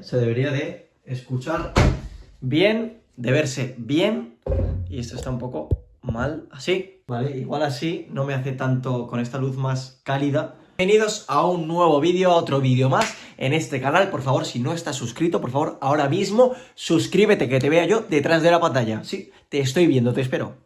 Se debería de escuchar bien, de verse bien. Y esto está un poco mal, así, ¿vale? Igual así no me hace tanto con esta luz más cálida. Bienvenidos a un nuevo vídeo, a otro vídeo más en este canal. Por favor, si no estás suscrito, por favor, ahora mismo suscríbete, que te vea yo detrás de la pantalla. Sí, te estoy viendo, te espero.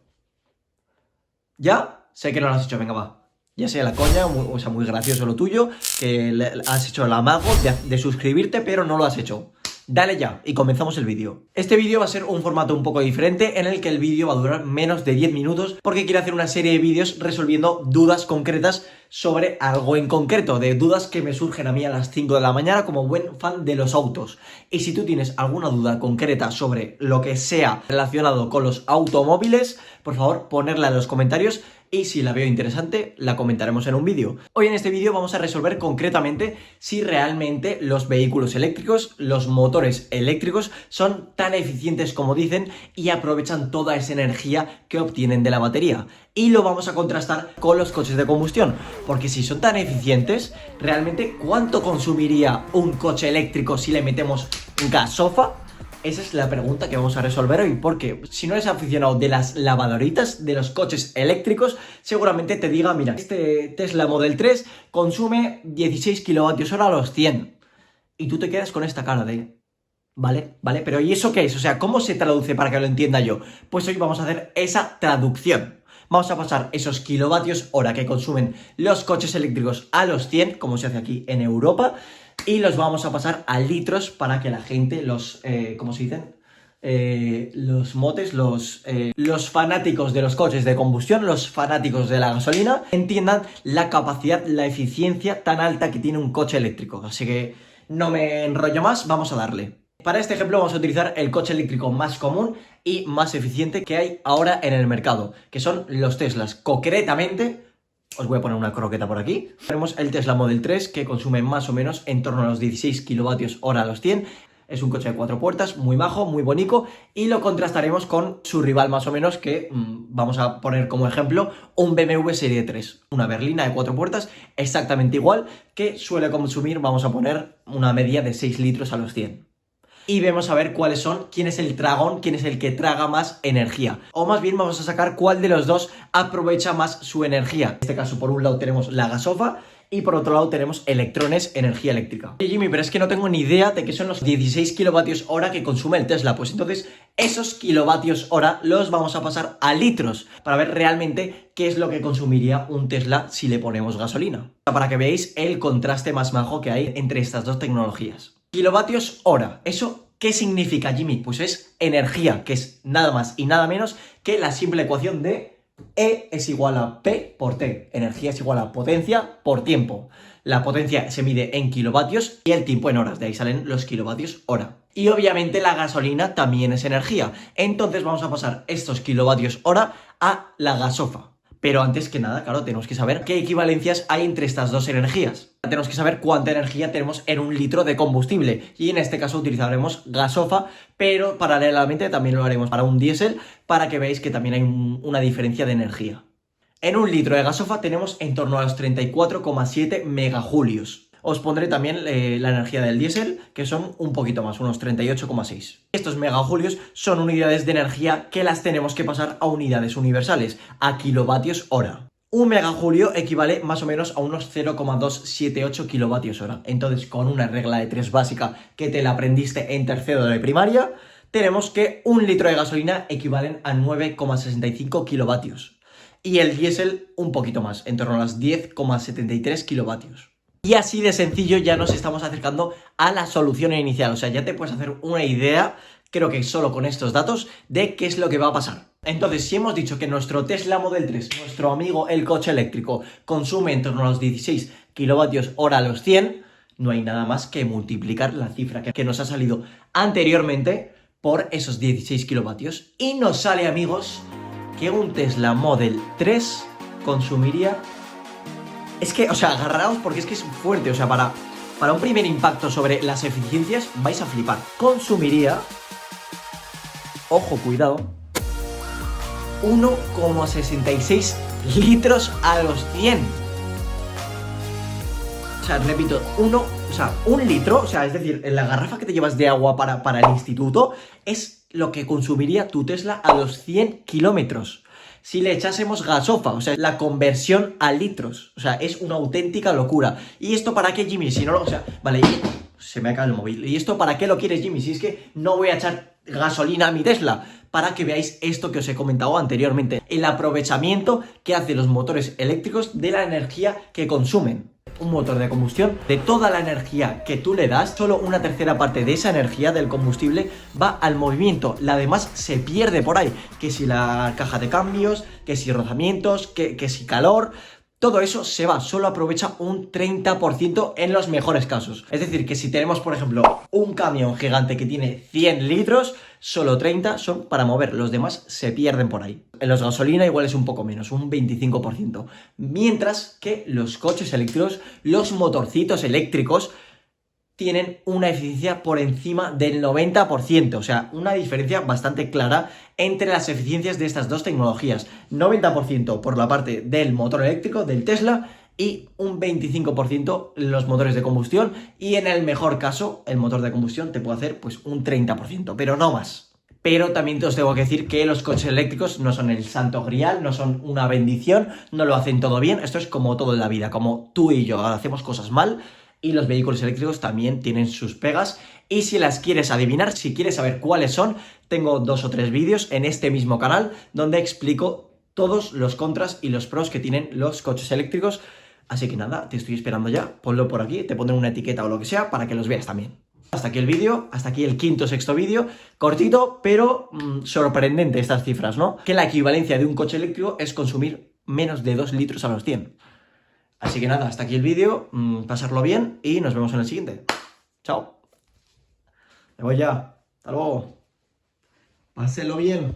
¿Ya? Sé que no lo has hecho, venga, va. Ya sea la coña, muy gracioso lo tuyo, que has hecho el amago de suscribirte, pero no lo has hecho. Dale ya, y comenzamos el vídeo. Este vídeo va a ser un formato un poco diferente, en el que el vídeo va a durar menos de 10 minutos, porque quiero hacer una serie de vídeos resolviendo dudas concretas sobre algo en concreto, de dudas que me surgen a mí a las 5 de la mañana como buen fan de los autos. Y si tú tienes alguna duda concreta sobre lo que sea relacionado con los automóviles, por favor, ponerla en los comentarios. Y si la veo interesante, la comentaremos en un vídeo. Hoy en este vídeo vamos a resolver concretamente si realmente los vehículos eléctricos, los motores eléctricos, son tan eficientes como dicen y aprovechan toda esa energía que obtienen de la batería. Y lo vamos a contrastar con los coches de combustión, porque si son tan eficientes, realmente ¿cuánto consumiría un coche eléctrico si le metemos gasofa? Esa es la pregunta que vamos a resolver hoy, porque si no eres aficionado de las lavadoritas, de los coches eléctricos, seguramente te diga, mira, este Tesla Model 3 consume 16 kWh a los 100. Y tú te quedas con esta cara de... Vale, pero ¿y eso qué es? O sea, ¿cómo se traduce para que lo entienda yo? Pues hoy vamos a hacer esa traducción. Vamos a pasar esos kilovatios hora que consumen los coches eléctricos a los 100, como se hace aquí en Europa, y los vamos a pasar a litros para que la gente, ¿cómo se dicen? Los motes, los fanáticos de los coches de combustión, los fanáticos de la gasolina, entiendan la capacidad, la eficiencia tan alta que tiene un coche eléctrico. Así que no me enrollo más, vamos a darle. Para este ejemplo vamos a utilizar el coche eléctrico más común y más eficiente que hay ahora en el mercado, que son los Teslas. Concretamente, os voy a poner una croqueta por aquí. Tenemos el Tesla Model 3, que consume más o menos en torno a los 16 kWh a los 100. Es un coche de 4 puertas, muy majo, muy bonito, y lo contrastaremos con su rival más o menos, que vamos a poner como ejemplo un BMW Serie 3, una berlina de 4 puertas, exactamente igual, que suele consumir, vamos a poner una media de 6 litros a los 100. Y vamos a ver cuáles son, quién es el tragón, quién es el que traga más energía. O más bien vamos a sacar cuál de los dos aprovecha más su energía. En este caso, por un lado tenemos la gasofa y por otro lado tenemos electrones, energía eléctrica. Oye, Jimmy, pero es que no tengo ni idea de qué son los 16 kilovatios hora que consume el Tesla. Pues entonces esos kilovatios hora los vamos a pasar a litros para ver realmente qué es lo que consumiría un Tesla si le ponemos gasolina. Para que veáis el contraste más majo que hay entre estas dos tecnologías. Kilovatios hora, ¿eso qué significa, Jimmy? Pues es energía, que es nada más y nada menos que la simple ecuación de E es igual a P por T. Energía es igual a potencia por tiempo. La potencia se mide en kilovatios y el tiempo en horas, de ahí salen los kilovatios hora. Y obviamente la gasolina también es energía, entonces vamos a pasar estos kilovatios hora a la gasofa. Pero antes que nada, claro, tenemos que saber qué equivalencias hay entre estas dos energías. Tenemos que saber cuánta energía tenemos en un litro de combustible. Y en este caso utilizaremos gasofa, pero paralelamente también lo haremos para un diésel, para que veáis que también hay una diferencia de energía. En un litro de gasofa tenemos en torno a los 34,7 megajulios. Os pondré también la energía del diésel, que son un poquito más, unos 38,6. Estos megajulios son unidades de energía que las tenemos que pasar a unidades universales, a kilovatios hora. Un megajulio equivale más o menos a unos 0,278 kilovatios hora. Entonces, con una regla de 3 básica que te la aprendiste en tercero de primaria, tenemos que un litro de gasolina equivalen a 9,65 kilovatios. Y el diésel un poquito más, en torno a las 10,73 kilovatios. Y así de sencillo ya nos estamos acercando a la solución inicial. O sea, ya te puedes hacer una idea, creo que solo con estos datos, de qué es lo que va a pasar. Entonces, si hemos dicho que nuestro Tesla Model 3, nuestro amigo el coche eléctrico, consume en torno a los 16 kilovatios hora a los 100, no hay nada más que multiplicar la cifra que nos ha salido anteriormente por esos 16 kilovatios. Y nos sale, amigos, que un Tesla Model 3 consumiría... Es que, o sea, agarraos porque es que es fuerte, o sea, para un primer impacto sobre las eficiencias vais a flipar. Consumiría, ojo, cuidado, 1,66 litros a los 100. O sea, repito, O sea, un litro, o sea, es decir, la garrafa que te llevas de agua para el instituto es lo que consumiría tu Tesla a los 100 kilómetros. Si le echásemos gasofa, o sea, la conversión a litros. O sea, es una auténtica locura. ¿Y esto para qué, Jimmy? Si no lo... O sea, vale, se me ha caído el móvil. ¿Y esto para qué lo quieres, Jimmy? Si es que no voy a echar gasolina a mi Tesla. Para que veáis esto que os he comentado anteriormente. El aprovechamiento que hacen los motores eléctricos de la energía que consumen. Un motor de combustión, de toda la energía que tú le das, solo una tercera parte de esa energía del combustible va al movimiento, la demás se pierde por ahí, que si la caja de cambios, que si rozamientos, que si calor, todo eso se va, solo aprovecha un 30% en los mejores casos. Es decir, que si tenemos, por ejemplo, un camión gigante que tiene 100 litros, solo 30 son para mover, los demás se pierden por ahí. En los gasolina igual es un poco menos, un 25%. Mientras que los coches eléctricos, los motorcitos eléctricos, tienen una eficiencia por encima del 90%, o sea, una diferencia bastante clara entre las eficiencias de estas dos tecnologías. 90% por la parte del motor eléctrico, del Tesla, y un 25% los motores de combustión, y en el mejor caso, el motor de combustión te puede hacer pues un 30%, pero no más. Pero también os tengo que decir que los coches eléctricos no son el santo grial, no son una bendición, no lo hacen todo bien, esto es como todo en la vida, como tú y yo hacemos cosas mal, y los vehículos eléctricos también tienen sus pegas. Y si las quieres adivinar, si quieres saber cuáles son, tengo 2 o 3 vídeos en este mismo canal donde explico todos los contras y los pros que tienen los coches eléctricos. Así que nada, te estoy esperando ya. Ponlo por aquí, te pondré una etiqueta o lo que sea para que los veas también. Hasta aquí el vídeo, hasta aquí el quinto o sexto vídeo. Cortito, pero sorprendente estas cifras, ¿no? Que la equivalencia de un coche eléctrico es consumir menos de 2 litros a los 100. Así que nada, hasta aquí el vídeo, pasarlo bien y nos vemos en el siguiente. Chao. Me voy ya. Hasta luego. Pásenlo bien.